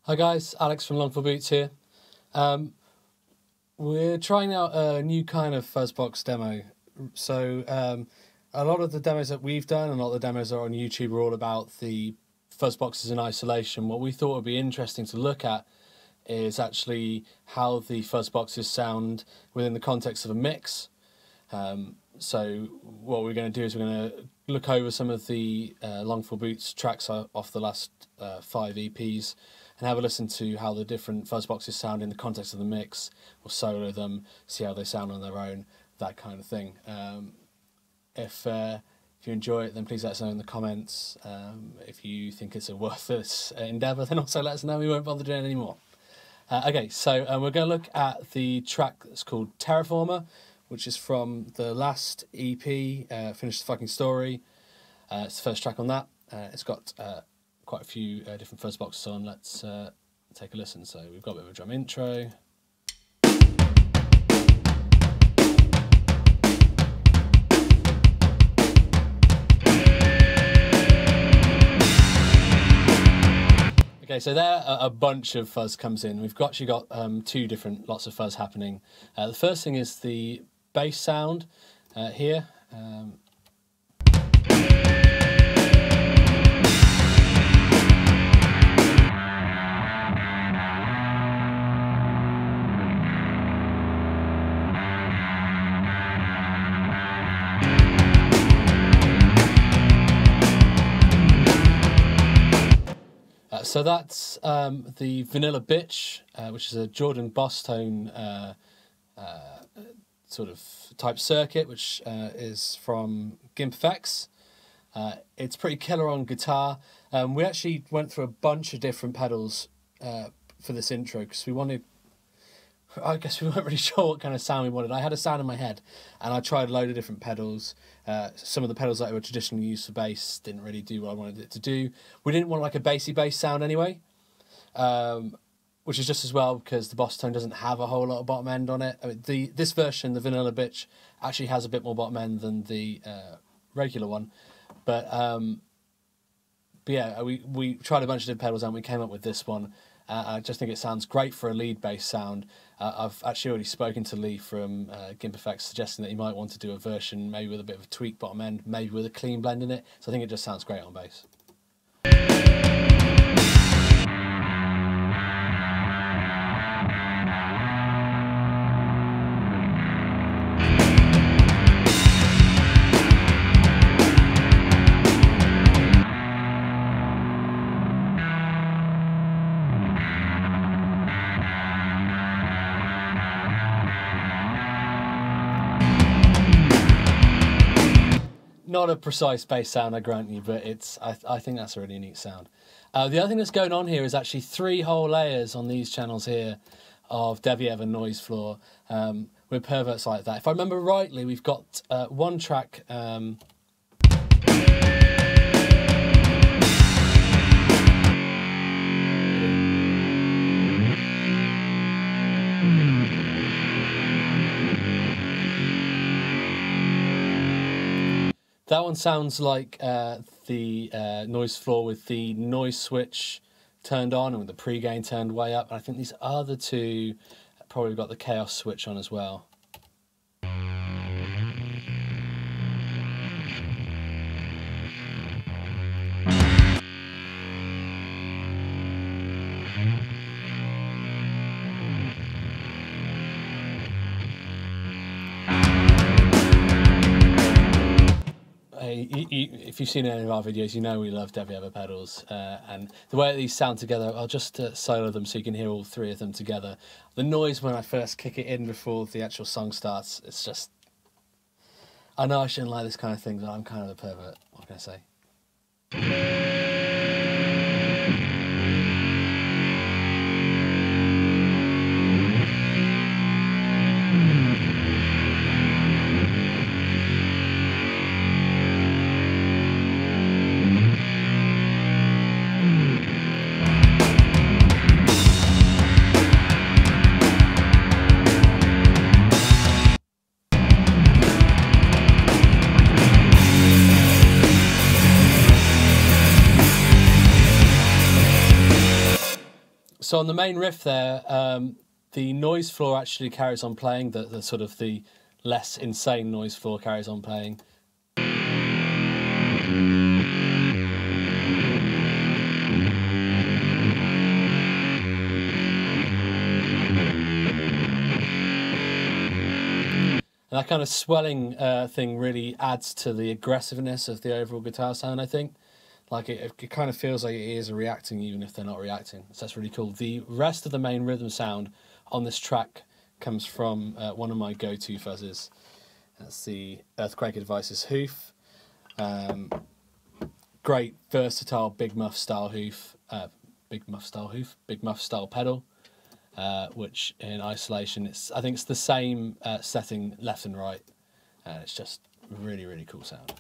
Hi guys, Alex from LongFallBoots here. We're trying out a new kind of Fuzzbox demo. So a lot of the demos that we've done and a lot of the demos that are on YouTube are all about the Fuzzboxes in isolation. What we thought would be interesting to look at is actually how the Fuzzboxes sound within the context of a mix. So what we're going to do is we're going to look over some of the LongFallBoots tracks off the last 5 EPs and have a listen to how the different Fuzzboxes sound in the context of the mix. We'll solo them, see how they sound on their own, that kind of thing. If you enjoy it, then please let us know in the comments. If you think it's a worthless endeavour, then also let us know. We won't bother doing it anymore. Okay, so we're going to look at the track that's called Terrorformer, which is from the last EP, Finish the Fucking Story. It's the first track on that. It's got quite a few different Fuzzboxes on. Let's take a listen. So we've got a bit of a drum intro. Okay, so there a bunch of fuzz comes in. We've actually got two different lots of fuzz happening. The first thing is the bass sound here. So that's the Vanilla Bitch, which is a Jordan Boss tone sort of type circuit, which is from GimpFX. It's pretty killer on guitar. We actually went through a bunch of different pedals for this intro because we wanted, I guess we weren't really sure what kind of sound we wanted. I had a sound in my head and I tried a load of different pedals. Some of the pedals that were traditionally used for bass didn't really do what I wanted it to do. We didn't want like a bassy bass sound anyway, which is just as well because the Boss tone doesn't have a whole lot of bottom end on it. I mean, this version, the Vanilla Bitch, actually has a bit more bottom end than the regular one. But yeah, we tried a bunch of different pedals and we came up with this one. I just think it sounds great for a lead bass sound. I've actually already spoken to Lee from GimpFX suggesting that he might want to do a version maybe with a bit of a tweaked bottom end, maybe with a clean blend in it. So I think it just sounds great on bass. Not a precise bass sound, I grant you, but I think that's a really neat sound. The other thing that's going on here is actually 3 whole layers on these channels here of Devi noise floor with perverts like that. If I remember rightly, we've got one track. That one sounds like the noise floor with the noise switch turned on and with the pre-gain turned way up. And I think these other two probably got the chaos switch on as well. If you've seen any of our videos, you know we love Devi pedals, and the way that these sound together, I'll just solo them so you can hear all 3 of them together. The noise when I first kick it in before the actual song starts, it's just... I know I shouldn't like this kind of thing, but I'm kind of a pervert, what can I say? So on the main riff there, the noise floor actually carries on playing. The sort of the less insane noise floor carries on playing. And that kind of swelling thing really adds to the aggressiveness of the overall guitar sound, I think. Like it kind of feels like your ears are reacting even if they're not reacting. So that's really cool. The rest of the main rhythm sound on this track comes from one of my go-to fuzzes. That's the Earthquake Advices hoof. Great versatile big muff style hoof, big muff style pedal. Which in isolation, I think it's the same setting left and right, and it's just really, really cool sound.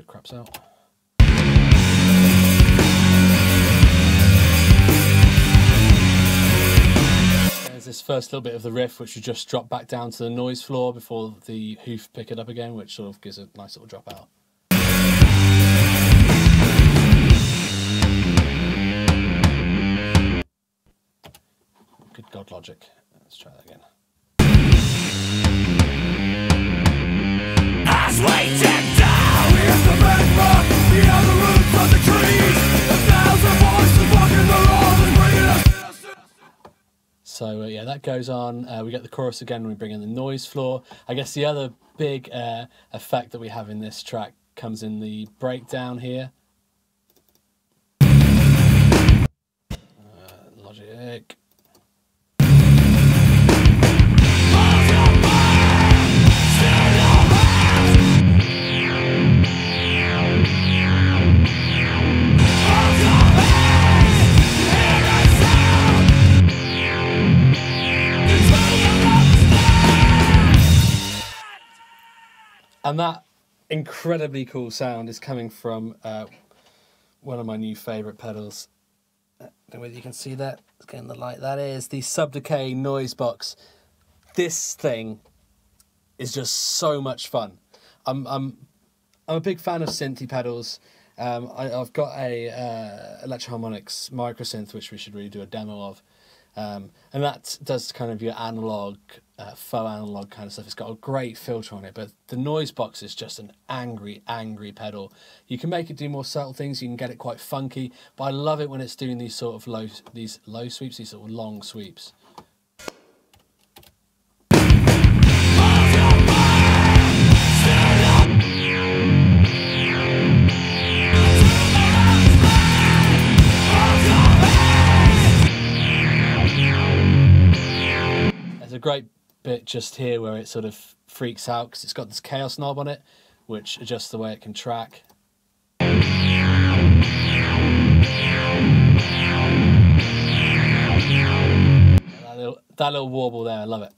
Craps out. There's this first little bit of the riff which we just drop back down to the noise floor before the hoof pick it up again, which sort of gives a nice little drop out. Good God, Logic. Let's try that again. As we take down, here's the red rock, the other roots of the trees, 1,000 voices walking the road and bringing us. So yeah, that goes on. We get the chorus again when we bring in the noise floor. I guess the other big effect that we have in this track comes in the breakdown here. Logic. And that incredibly cool sound is coming from one of my new favourite pedals. I don't know whether you can see that. It's getting the light. That is the Subdecay noise box. This thing is just so much fun. I'm a big fan of synthy pedals. I've got a Electro-Harmonix microsynth, which we should really do a demo of. And that does kind of your analog, faux analog kind of stuff. It's got a great filter on it, but the noise box is just an angry, angry pedal. You can make it do more subtle things. You can get it quite funky, but I love it when it's doing these sort of low sweeps, these sort of long sweeps. There's a great bit just here where it sort of freaks out because it's got this chaos knob on it, which adjusts the way it can track. That little warble there, I love it.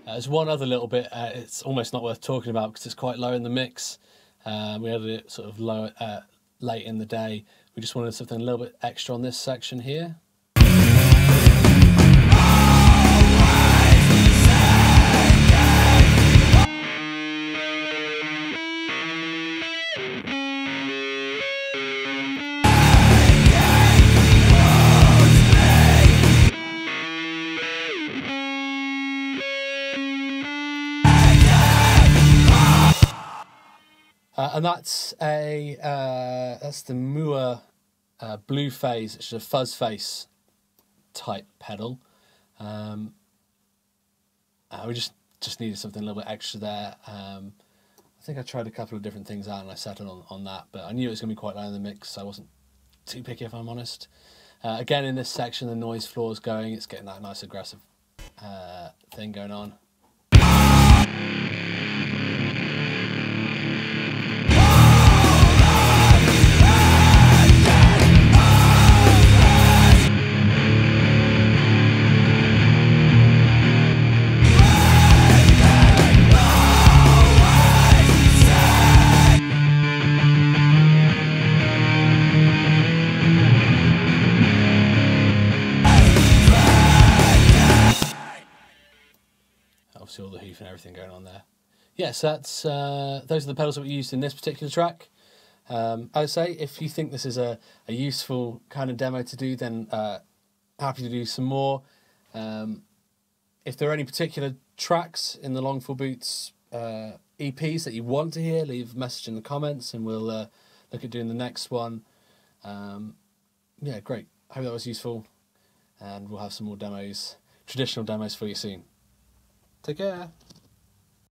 There's one other little bit, it's almost not worth talking about because it's quite low in the mix. We had it sort of low, late in the day. We just wanted something a little bit extra on this section here. And that's the Moore Blue Phase, which is a fuzz face type pedal. We just needed something a little bit extra there. I think I tried a couple of different things out and I settled on that, but I knew it was going to be quite low in the mix, so I wasn't too picky if I'm honest. Again, in this section, the noise floor is going. It's getting that nice aggressive thing going on. Obviously all the hoof and everything going on there. Yeah, so that's those are the pedals that we used in this particular track. I would say if you think this is a useful kind of demo to do, then happy to do some more. If there are any particular tracks in the LongFallBoots EPs that you want to hear, leave a message in the comments and we'll look at doing the next one. Yeah, great. I hope that was useful, and we'll have some more demos, traditional demos for you soon. Take care.